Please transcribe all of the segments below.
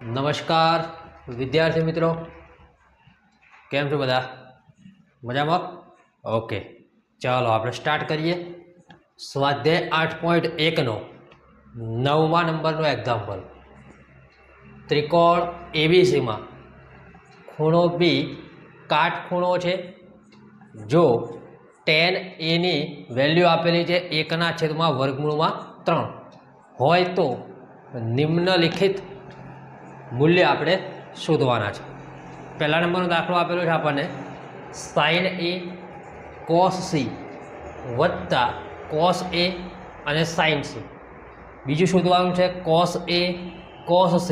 નમસ્કાર વિદ્યાર્થી મિત્રો, કેમ છો બધા? મજામાં? ઓકે, ચાલો આપણે સ્ટાર્ટ કરીએ. સ્વાધ્યાય 8.1નો 9મા નંબરનો એક્ઝામ્પલ. ત્રિકોણ એબીસીમાં ખૂણો બી કાટખૂણો છે. જો tan A ની વેલ્યુ આપેલી છે 1/√3 હોય તો નિમ્નલિખિત મૂલ્ય આપણે શોધવાના છે. પહેલા નંબરનો દાખલો આપેલો છે આપણને sin A cos C વત્તા cos A અને sin C. બીજું શોધવાનું છે cos A cos C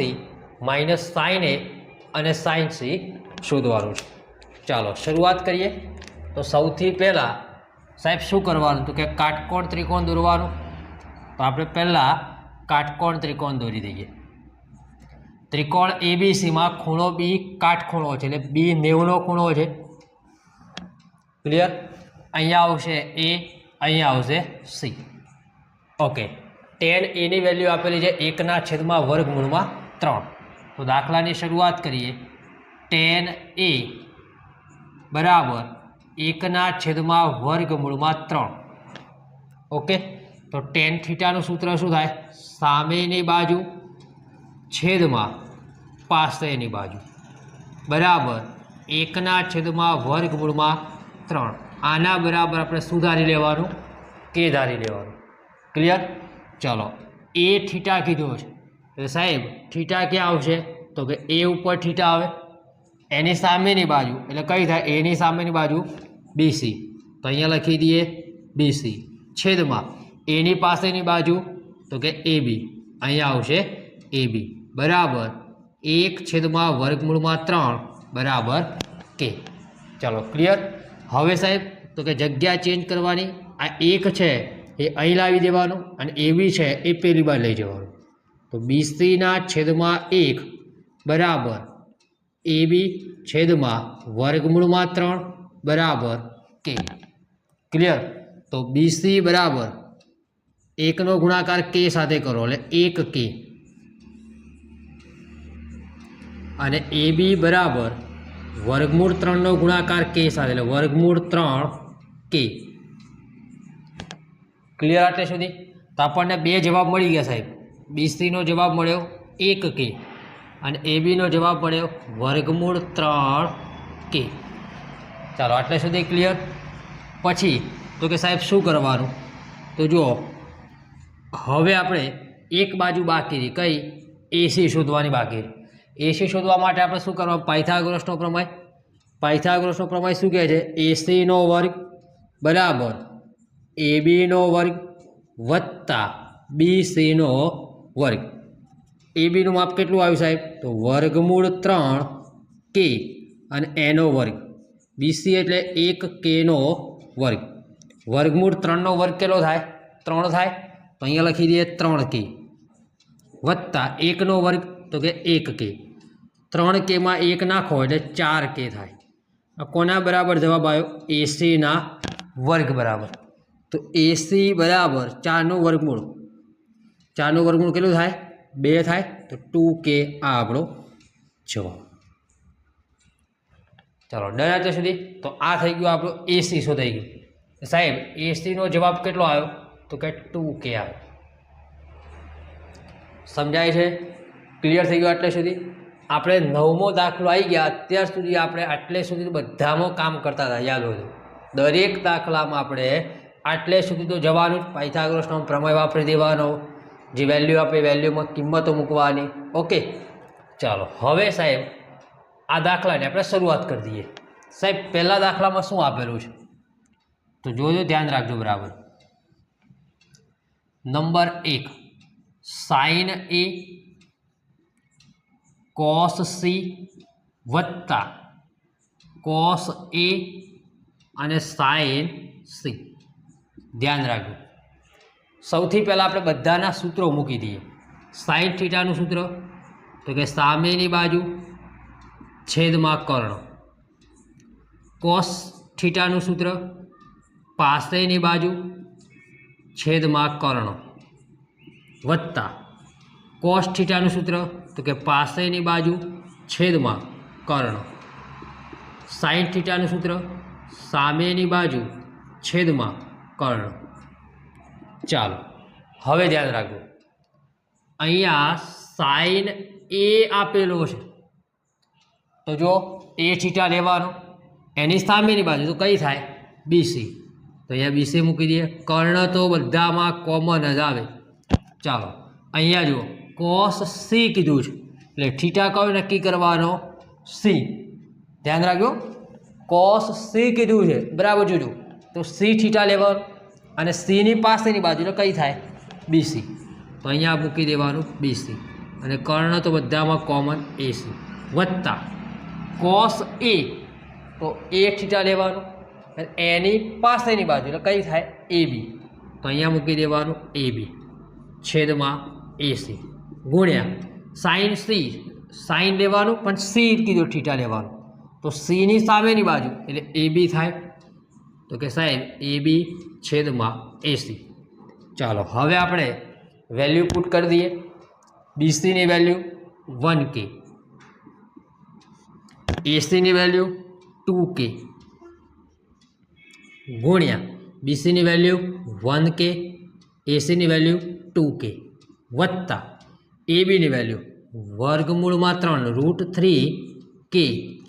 minus sin A અને sin C શોધવાનું છે. ચાલો શરૂઆત કરીએ. તો સૌથી પહેલાં સાહેબ શું કરવાનું તો કે કાટકોણ ત્રિકોણ દોરવાનું. તો આપણે પહેલાં કાટકોણ ત્રિકોણ દોરી દઈએ. ત્રિકોણ એબીસીમાં ખૂણો બી કાટખૂણો છે, એટલે બી 90નો ખૂણો છે. ક્લિયર? અહીંયા આવશે એ, અહીંયા આવશે સી. ઓકે, tan A ની વેલ્યુ આપેલી છે 1/√3. તો દાખલાની શરૂઆત કરીએ. tan A બરાબર 1/√3. ઓકે, તો tan થીટાનું સૂત્ર શું થાય? સામેની બાજુ છેદમાં પાસેની બાજુ બરાબર 1/√3. આના બરાબર આપણે શું ધારી લેવાનું? કે ધારી લેવાનું. ક્લિયર? ચલો, એ થીટા કીધો છે એટલે સાહેબ થીટા ક્યાં આવશે? તો કે એ ઉપર થીટા આવે, એની સામેની બાજુ એટલે કઈ થાય? એની સામેની બાજુ બીસી. તો અહીંયા લખી દઈએ બીસી છેદમાં એની પાસેની બાજુ તો કે એબી, અહીંયા આવશે એબી બરાબર 1/√3 બરાબર કે. ચાલો ક્લિયર? હવે સાહેબ તો કે જગ્યા ચેન્જ કરવાની. આ એક છે એ અહીં લાવી દેવાનું અને એબી છે એ પેલી બાજુ લઈ જવાનું. તો BC/1 બરાબર એબી છેદમાં √3 બરાબર કે. ક્લિયર? તો BC બરાબર 1નો ગુણાકાર કે સાથે કરો એટલે 1 કે અને AB બરાબર √3નો ગુણાકાર કે સાથે એટલે √3 કે. ક્લિયર આટલે સુધી? તો આપણને બે જવાબ મળી ગયા સાહેબ. BCનો જવાબ મળ્યો 1 કે અને ABનો જવાબ મળ્યો √3 કે. ચાલો આટલે સુધી ક્લિયર? પછી તો કે સાહેબ શું કરવાનું? તો જુઓ, હવે આપણે એક બાજુ બાકી રહી, કઈ? AC શોધવાની બાકી રહી. AC શોધવા માટે આપણે શું કરવાનું? પાયથાગોરસનો પ્રમેય. પાયથાગોરસનો પ્રમેય શું કહે છે? AC નો વર્ગ બરાબર ABનો વર્ગ વત્તા BCનો વર્ગ. ABનું માપ કેટલું આવ્યું સાહેબ? તો √3 કે અને એનો વર્ગ. BC એટલે 1 કેનો વર્ગ. √3નો વર્ગ કેટલો થાય? 3 થાય. તો અહીંયા લખી દઈએ 3 કે વત્તા 1નો વર્ગ તો કે 1 કે. 3 કેમાં 1 નાખો એટલે 4 કે થાય. કોના બરાબર જવાબ આવ્યો? ACના વર્ગ બરાબર. તો AC બરાબર 4નું વર્ગમૂળ. 4નું વર્ગમૂળ કેટલું થાય? 2 થાય. તો 2 કે આ આપણો જવાબ. ચાલો ડન અત્યાર સુધી? તો આ થઈ ગયું આપણું AC શોધાઈ ગયું. સાહેબ ACનો જવાબ કેટલો આવ્યો? તો કે 2 કે આવ્યો. સમજાય છે? ક્લિયર થઈ ગયું આટલે સુધી? આપણે 9મો દાખલો આવી ગયા. અત્યાર સુધી આપણે આટલે સુધી બધામાં કામ કરતા હતા, યાદ હોય. દરેક દાખલામાં આપણે આટલે સુધી તો જવાનું જ. પાયથાગોરસનો પ્રમેય વાપરી દેવાનો, જે વેલ્યુ આપે વેલ્યુમાં કિંમતો મૂકવાની. ઓકે, ચાલો હવે સાહેબ આ દાખલાને આપણે શરૂઆત કરી દઈએ. સાહેબ પહેલા દાખલામાં શું આપેલું છે તો જોજો, ધ્યાન રાખજો બરાબર. Number 1 sin A cos C વત્તા cos A અને sin C. ધ્યાન રાખજો. સૌથી પહેલાં આપણે બધાના સૂત્રો મૂકી દઈએ. sin થીટાનું સૂત્ર તો કે સામેની બાજુ છેદમાં કર્ણ. cos થીટાનું સૂત્ર પાસેની બાજુ છેદમાં કર્ણ વત્તા કોસ થીટાનું સૂત્ર તો કે પાસેની બાજુ છેદમાં કર્ણ. સાઇન થીટાનું સૂત્ર સામેની બાજુ છેદમાં કર્ણ. ચાલો હવે ધ્યાન રાખજો, અહીંયા સાઇન એ આપેલો છે તો જો એ થીટા લેવાનો, એની સામેની બાજુ તો કઈ થાય બીસી, તો અહીંયા બીસી મૂકી દઈએ. કર્ણ તો બધામાં કોમન જ આવે. ચાલો અહીંયા જુઓ કોસ સી કીધું છે એટલે થીટા કયો નક્કી કરવાનો સી. ધ્યાન રાખજો, કોસ સી કીધું છે બરાબર. જોજો તો સી થીટા લેવાનું અને સીની પાસેની બાજુ કઈ થાય બીસી, તો અહીંયા મૂકી દેવાનું બીસી અને કર્ણ તો બધામાં કોમન એસી વત્તા કોસ એ તો એ થીટા લેવાનું અને એની પાસેની બાજુ કઈ થાય એ બી, તો અહીંયા મૂકી દેવાનું એ બી છેદમાં એસી ગુણ્યા સાઇન સી. સાઇન લેવાનું પણ સી કીધું થીટા લેવાનું, તો સીની સામેની બાજુ એટલે એ બી થાય, તો કે સાઈન એ બી છેદમાં એસી. ચાલો હવે આપણે વેલ્યુ પુટ કરી દઈએ. બીસીની વેલ્યુ 1K, એસીની વેલ્યુ 2K ગુણ્યા બીસીની વેલ્યુ 1K, એસીની વેલ્યુ 2K વત્તા એબીની વેલ્યુ વર્ગમૂળમાં 3√3K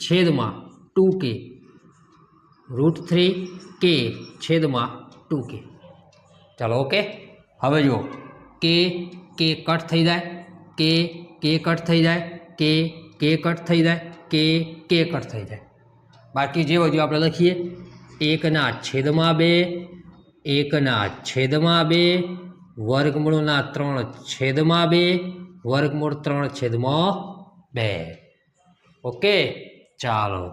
છેદમાં 2K √3K છેદમાં 2K. ચાલો ઓકે. હવે જુઓ કે કટ થઈ જાય, કે કટ થઈ જાય, કે કટ થઈ જાય, કે કટ થઈ જાય. બાકી જે વધુ આપણે લખીએ 1/2, 1/2 વર્ગમૂળના 3/2 વર્ગમૂળ 3/2. ઓકે ચાલો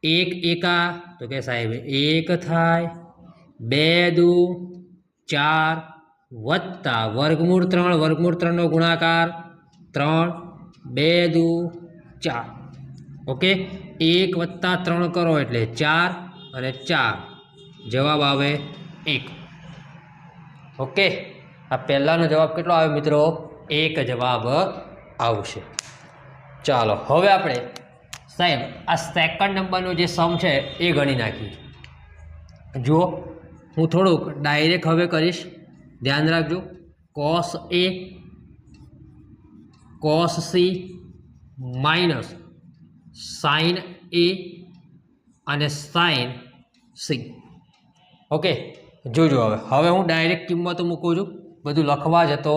1 એકા તો કે સાહેબ 1 થાય, 2 દુ 4 વત્તા વર્ગમૂળ 3 નો ગુણાકાર 3, 2 દુ 4. ઓકે 1 વત્તા 3 કરો એટલે 4 અને 4 જવાબ આવે 1. ઓકે આ પહેલાનો જવાબ કેટલો આવે મિત્રો? 1 જવાબ આવશે. ચાલો હવે આપણે સાહેબ આ સેકન્ડ નંબરનો જે સમ છે એ ગણી નાખીએ. જુઓ હું થોડુંક ડાયરેક્ટ હવે કરીશ, ધ્યાન રાખજો. કોસ એ કોસ સી માઇનસ સાઇન એ અને સાઇન સી. ઓકે જોજો હવે હું ડાયરેક્ટ કિંમતો મૂકું છું, બધું લખવા જતો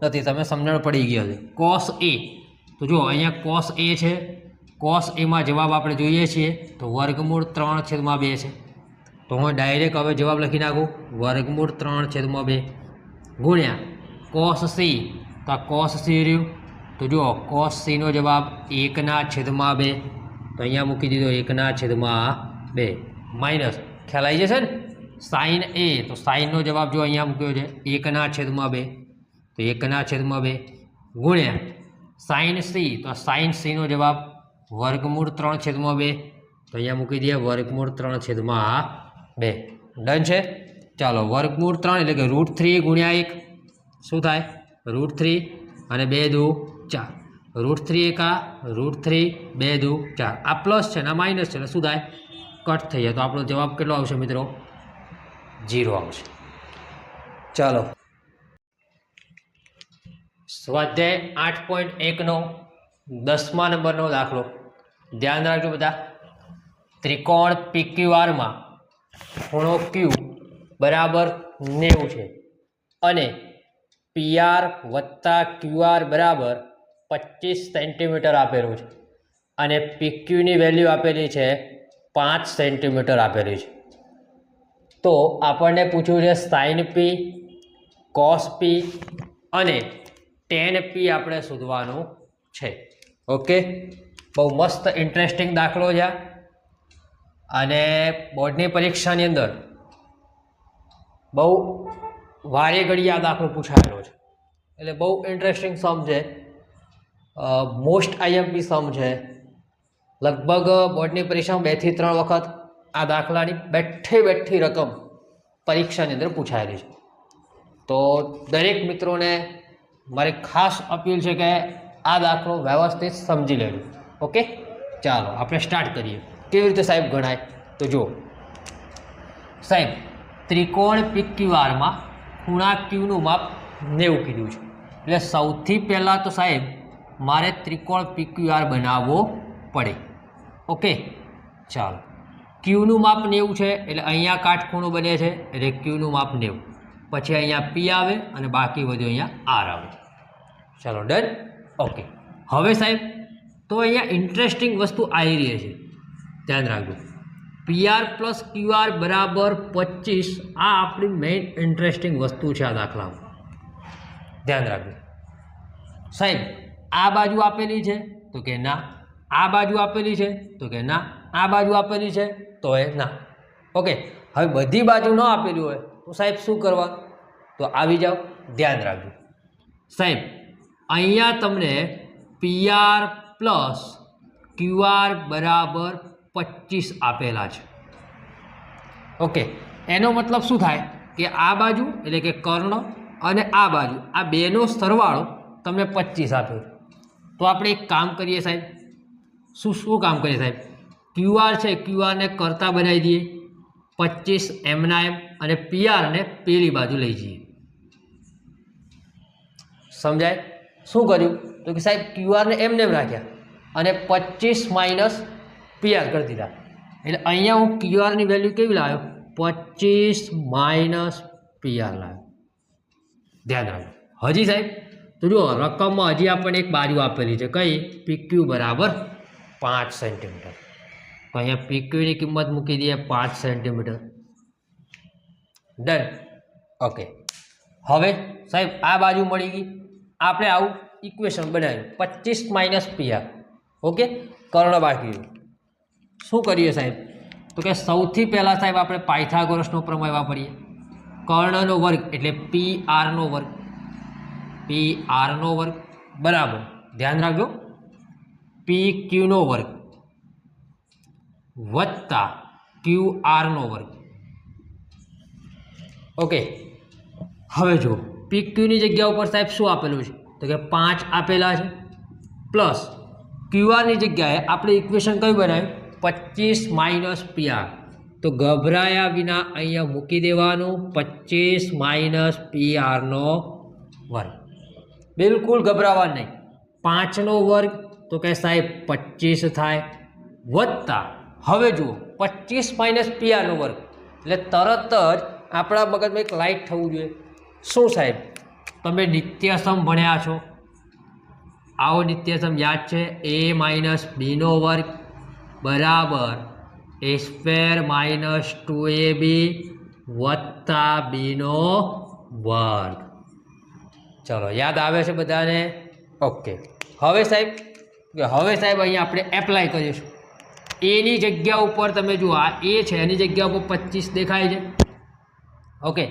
નથી, તમે સમજણ પડી ગયો છે. કોસ એ તો જુઓ અહીંયા કોસ એ છે, કોસ એમાં જવાબ આપણે જોઈએ છીએ તો વર્ગમૂળ 3/2 છે, તો હું ડાયરેક્ટ હવે જવાબ લખી નાખું વર્ગમૂળ 3/2 ગુણ્યા કોસ સી, તો આ કોસ સી રહ્યું તો જુઓ કોસ સીનો જવાબ 1/2, તો અહીંયા મૂકી દીધો 1/2 માઇનસ ખ્યાલ આવી જશે ને. સાઇન એ તો સાઇનનો જવાબ જો અહીંયા મૂક્યો છે 1/2, તો 1/2 ગુણ્યા સાઇન સી, તો સાઇન સીનો જવાબ વર્ગમૂળ 3/2, તો અહીંયા મૂકી દઈએ વર્ગમૂળ 3/2. ડન છે. ચાલો વર્ગમૂળ 3 એટલે કે √3 ગુણ્યા 1 શું થાય √3 અને 2 દુ 4, √3 એકા √3 2 દુ 4. આ પ્લસ છે ને આ માઇનસ છે એટલે શું થાય કટ થઈ જાય, તો આપણો જવાબ કેટલો આવશે મિત્રો? 0 આવશે. ચાલો સ્વાધ્યાય 8.1નો 10મા નંબરનો દાખલો ધ્યાન રાખજો બધા. ત્રિકોણ PQRમાં ખૂણો Q બરાબર 90 છે અને PR વત્તા QR બરાબર 25 સેન્ટીમીટર આપેલું છે અને PQની વેલ્યુ આપેલી છે 5 સેન્ટીમીટર આપેલી છે. તો આપણને પૂછ્યું છે સાઇન P, કોસ P અને ટેન P આપણે શોધવાનું છે. ઓકે બહુ મસ્ત ઇન્ટરેસ્ટિંગ દાખલો છે અને બોર્ડની પરીક્ષાની અંદર બહુ વારે ઘડી આ દાખલો પૂછાયેલો છે, એટલે બહુ ઇન્ટરેસ્ટિંગ સમ છે, મોસ્ટ IMP સમ છે. લગભગ બોર્ડની પરીક્ષામાં 2 થી 3 વખત આ દાખલાની બેઠી રકમ પરીક્ષાની અંદર પૂછાયેલી છે. તો દરેક મિત્રોને મારી ખાસ અપીલ છે કે આ દાખલો વ્યવસ્થિત સમજી લેજો. ઓકે, ચાલો આપણે સ્ટાર્ટ કરીએ. કેવી રીતે સાહેબ ગણાય તો જો સાહેબ, ત્રિકોણ PQRમાં ખૂણા Qનું માપ 90 કીધું છે. એટલે સૌથી પહેલાં તો સાહેબ મારે ત્રિકોણ PQR બનાવવો પડે. ઓકે, ચાલો. Qનું માપ 90 છે એટલે અહીંયા કાટખૂણો બને છે એટલે Qનું માપ 90. પછી અહીંયા P આવે અને બાકી બધું અહીંયા R આવે. ચાલો, ડન. ઓકે, હવે સાહેબ તો અહીંયા ઇન્ટરેસ્ટિંગ વસ્તુ આવી રહી છે, ધ્યાન રાખજો. PR પ્લસ QR બરાબર 25. આ આપણી મેઇન ઇન્ટરેસ્ટિંગ વસ્તુ છે આ દાખલામાં, ધ્યાન રાખજો. સાહેબ આ બાજુ આપેલી છે તો કે ના, આ બાજુ આપેલી છે તો કે ના, આ બાજુ આપેલી છે તો એ ના. ઓકે, હવે બધી બાજુ ન આપેલી હોય તો સાહેબ શું કરવા, તો આવી જાઓ, ધ્યાન રાખજો. સાહેબ અહીંયા તમને PR પ્લસ QR બરાબર 25 આપેલા છે. ઓકે, એનો મતલબ શું થાય કે આ બાજુ એટલે કે કર્ણ અને આ બાજુ આ બેનો સરવાળો તમને 25 આપ્યો. તો આપણે એક કામ કરીએ સાહેબ. શું કામ કરીએ સાહેબ? QR છે, QR ને કરતા બનાવી દઈએ 25 એમના એમ, અને PR ને પેલી બાજુ લઈ જઈએ. સમજાય? શું કર્યું તો કે સાહેબ QR ને એમને એમ રાખ્યા અને 25 માઇનસ PR કરી દીધા. એટલે અહીંયા હું QR ની વેલ્યુ કેવી લાવ્યો? 25 માઇનસ PR લાવ્યો. ધ્યાન રાખજો. હજી સાહેબ તો જુઓ, રકમમાં હજી આપણને એક બાજુ આપેલી છે, કઈ? PQ બરાબર 5 સેન્ટીમીટર. તો અહીંયા PQ ની કિંમત મૂકી દઈએ 5 સેન્ટીમીટર. ડન. ઓકે, હવે સાહેબ આ બાજુ મળી ગઈ. આપણે આવું ઇક્વેશન બનાવ્યું 25 માઇનસ PR. ઓકે, કર્ણ બાકી. શું કરીએ સાહેબ તો કે સૌથી પહેલાં સાહેબ આપણે પાયથાગોરસનો પ્રમેય વાપરીએ. કર્ણનો વર્ગ એટલે PRનો વર્ગ, PRનો વર્ગ બરાબર, ધ્યાન રાખજો, PQનો વર્ગ વત્તા QR નો વર્ગ. ઓકે, હવે જુઓ PQની જગ્યા ઉપર સાહેબ શું આપેલું છે તો કે 5 આપેલા છે, પ્લસ QRની જગ્યાએ આપણે ઇક્વેશન કયું બનાવ્યું? 25 માઇનસ PR. તો ગભરાયા વિના અહીંયા મૂકી દેવાનું 25 માઇનસ PR નો વર્ગ. બિલકુલ ગભરાવા નહીં. 5 નો વર્ગ તો કે સાહેબ 25 થાય, વત્તા હવે જુઓ 25 માઇનસ PR નો વર્ગ એટલે તરત જ આપણા મગજમાં એક લાઇટ થવું જોઈએ. શું સાહેબ? તમે નિત્યસમ ભણ્યા છો, આવો નિત્યસમ યાદ છે? A માઇનસ બીનો વર્ગ બરાબર A સ્ક્વેર માઇનસ 2AB વત્તા બીનો વર્ગ. ચલો, યાદ આવે છે બધાને? ઓકે, હવે સાહેબ અહીંયા આપણે એપ્લાય કરીશું. એની જગ્યા ઉપર તમે જુઓ, આ A છે એની જગ્યા ઉપર 25 દેખાય છે. ઓકે,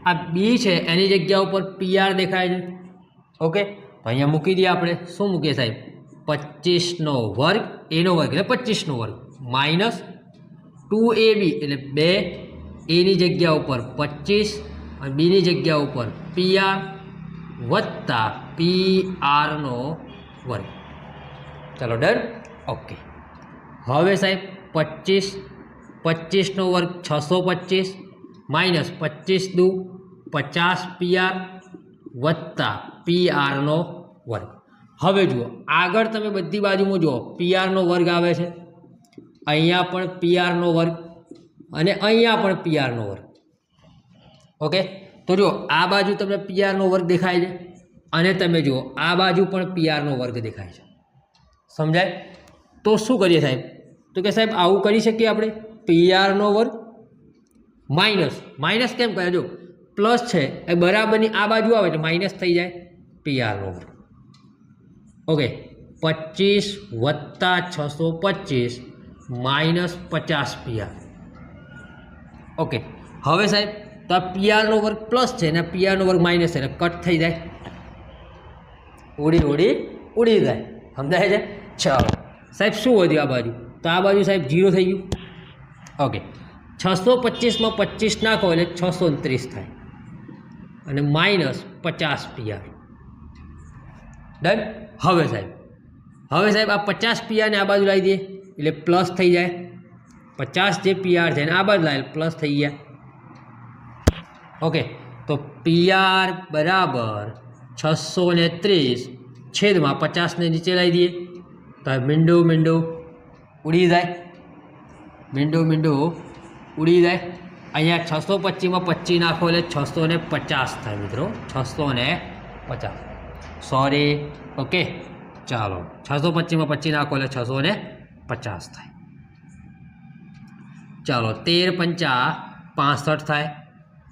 આ B છે એની જગ્યા ઉપર PR દેખાય છે. ઓકે, તો અહીંયા મૂકી દઈએ આપણે. શું મૂકીએ સાહેબ? 25 નો વર્ગ, A નો વર્ગ એટલે 25 નો વર્ગ માઇનસ 2AB એટલે 2, એની જગ્યા ઉપર 25 અને બીની જગ્યા ઉપર PR વત્તા PR નો વર્ગ. ચલો, ડન. ઓકે, હવે સાહેબ 25 નો વર્ગ 625 માઇનસ 25 દુ 50 PR વત્તા PR નો વર્ગ. હવે જુઓ આગળ તમે બધી બાજુમાં જુઓ PR નો વર્ગ આવે છે, અહીંયા પણ PR નો વર્ગ અને અહીંયા પણ PR નો વર્ગ. ઓકે, તો જુઓ આ બાજુ તમને PR નો વર્ગ દેખાય છે અને તમે જુઓ આ બાજુ પણ PR નો વર્ગ દેખાય છે. સમજાય? તો શું કરીએ સાહેબ તો કે સાહેબ આવું કરી શકીએ આપણે. PR નો વર્ગ માઇનસ કેમ કરે? જો પ્લસ છે એ બરાબરની આ બાજુ આવે એટલે માઇનસ થઈ જાય PR નો વર્ગ. ઓકે, 25 વત્તા 625 માઇનસ 50 PR. ઓકે, હવે સાહેબ તો આ PR નો વર્ગ પ્લસ છે ને PR નો વર્ગ માઇનસ છે એટલે કટ થઈ જાય, ઉડી જાય. સમજાય છે? ચાલો સાહેબ શું વધ્યું આ બાજુ? તો આ બાજુ સાહેબ 0 થઈ ગયું. ઓકે, 625 માં 25 નાખો એટલે 629 થાય અને માઇનસ 50 PR. ડન. હવે સાહેબ આ 50 પીઆર ને આ બાજુ લાવી દઈએ એટલે પ્લસ થઈ જાય. 50 જે પીઆર છે ને આ બાજુ લાવી પ્લસ થઈ ગયા. ઓકે, તો પીઆર બરાબર 630 છેદમાં 50 ને નીચે લાવી દઈએ તો મીંડું ઉડી જાય. ઉડી જાય. અહીંયા 625 માં 25 નાખો એટલે 650 થાય મિત્રો. 650 સોરી. ઓકે, ચાલો 625 માં 25 નાખો એટલે 650 થાય. ચાલો 13 પંચા 65 થાય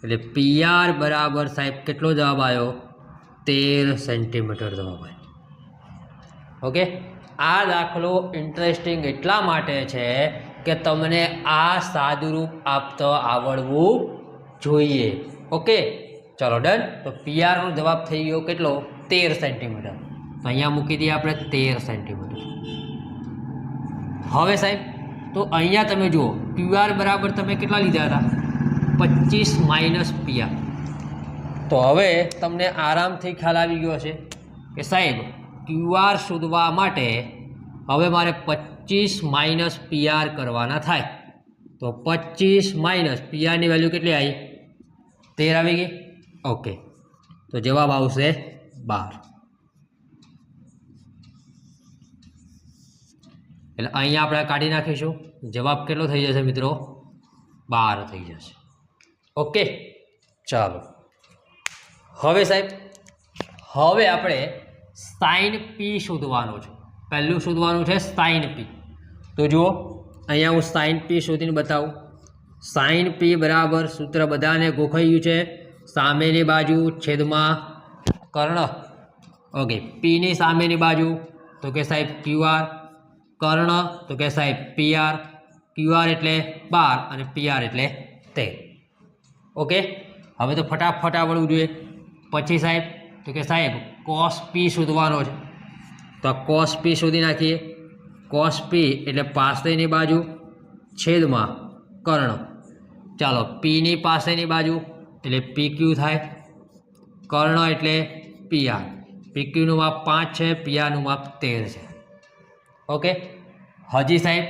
એટલે પીઆર બરાબર સાહેબ કેટલો જવાબ આવ્યો? 13 સેન્ટીમીટર જવાબ આવ્યો. ઓકે, આ દાખલો ઇન્ટરેસ્ટિંગ એટલા માટે છે કે તમને આ સાદુરૂપ આપતો આવડવું જોઈએ. ઓકે, ચલો ડન. તો પીઆરનો જવાબ થઈ ગયો કેટલો? 13 સેન્ટીમીટર. તો અહીંયા મૂકી દઈએ આપણે 13 સેન્ટીમીટર. હવે સાહેબ તો અહીંયા તમે જુઓ પીઆર બરાબર તમે કેટલા લીધા હતા? 25 માઇનસ પીઆર. તો હવે તમને આરામથી ખ્યાલ આવી ગયો છે કે સાહેબ ક્યુઆર શોધવા માટે હવે મારે 25 માઇનસ પીઆર કરવાના થાય. તો 25 માઇનસ પીઆરની વેલ્યુ કેટલી આવી? 13 આવી ગઈ. ઓકે, તો જવાબ આવશે 12. એટલે અહીંયા આપણે કાઢી નાખીશું. જવાબ કેટલો થઈ જશે મિત્રો? 12 થઈ જશે. ઓકે, ચાલો હવે સાહેબ આપણે સાઇન પી શોધવાનું છે. પહેલું શોધવાનું છે સાઇન પી. તો જુઓ અહીંયા હું સાઇન પી શોધીને બતાવું. સાઇન પી બરાબર સૂત્ર બધાને ગોખાયું છે. સામેની બાજુ છેદમાં કર્ણ. ઓકે, પીની સામેની બાજુ તો કે સાહેબ ક્યુઆર, કર્ણ તો કે સાહેબ પીઆર. ક્યુઆર એટલે 12 અને પીઆર એટલે 13. ઓકે, હવે તો ફટાફટ આવડવું જોઈએ. પછી સાહેબ તો કે સાહેબ કોસ પી શોધવાનો છે. તો કોસ પી શોધી નાખીએ. કોસ પી એટલે પાસેની બાજુ છેદમાં કર્ણ. ચાલો પીની પાસેની બાજુ એટલે પીક્યુ થાય. કર્ણ એટલે પીઆર. પીક્યુનું માપ 5 છે, પીઆરનું માપ 13 છે. ઓકે, હજી સાહેબ